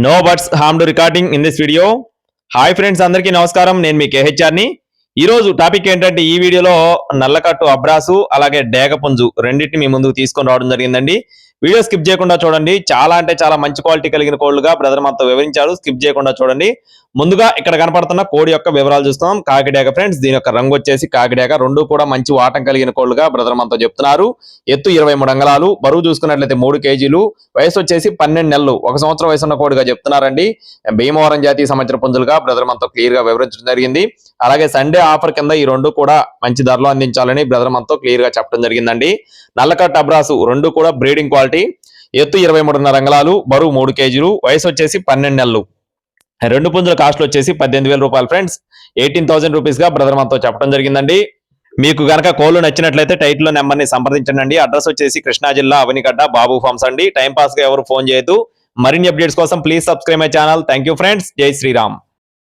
No buts harm to recording in this video. Hi friends, అందరికీ నమస్కారం. నేను మీ కేహెచ్ఆర్ని. ఈ రోజు టాపిక్ ఏంటంటే, ఈ వీడియోలో నల్లకట్టు అబ్రాసు అలాగే డేగపుంజు రెండింటిని మీ ముందుకు తీసుకొని రావడం జరిగిందండి. వీడియో స్కిప్ చేయకుండా చూడండి. చాలా అంటే చాలా మంచి క్వాలిటీ కలిగిన కోళ్లుగా బ్రదర్ మనతో వివరించారు. స్కిప్ చేయకుండా చూడండి. ముందుగా ఇక్కడ కనపడుతున్న కోడి యొక్క వివరాలు చూస్తాం. కాకిడేగ ఫ్రెండ్స్, దీని యొక్క రంగు వచ్చేసి కాకిడేగ. రెండు కూడా మంచి వాటం కలిగిన కోళ్లుగా బ్రదర్ మనతో చెప్తున్నారు. ఎత్తు 23 అంగళాలు, బరువు చూసుకున్నట్లయితే 3 కేజీలు, వయసు వచ్చేసి 12 నెలలు, 1 సంవత్సరం వయసు ఉన్న కోడిగా చెప్తున్నారండి. భీమవరం జాతి సంవత్సర పుంజులుగా బ్రదర్ మనతో క్లియర్ గా వివరించడం జరిగింది. అలాగే సండే ఆఫర్ కింద ఈ రెండు కూడా మంచి ధరలో అందించాలని బ్రదర్ మనతో క్లియర్ గా చెప్పడం జరిగిందండి. నల్లకట్టు అబ్రాసు రెండు కూడా బ్రీడింగ్ క్వాలిటీ. ఎత్తు 23.5 అంగళాలు, బరువు 3 కేజీలు, వయసు వచ్చేసి 12 నెలలు. రెండు పుంజుల కాస్ట్ వచ్చేసి 18,000 రూపాయలు ఫ్రెండ్స్. 18,000 రూపీస్ గా బ్రదర్ మనతో చెప్పడం జరిగిందండి. మీకు గనక కోళ్లు నచ్చినట్లయితే టైటిల్ లో నెంబర్ ని సంప్రదించండి. అడ్రస్ వచ్చేసి కృష్ణా జిల్లా అవనిగడ్డ బాబు ఫార్మ్స్ అండి. టైం పాస్ గా ఎవరు ఫోన్ చేయొద్దు. మరిన్ని అప్డేట్స్ కోసం please subscribe my channel. Thank you friends. జై శ్రీరామ్.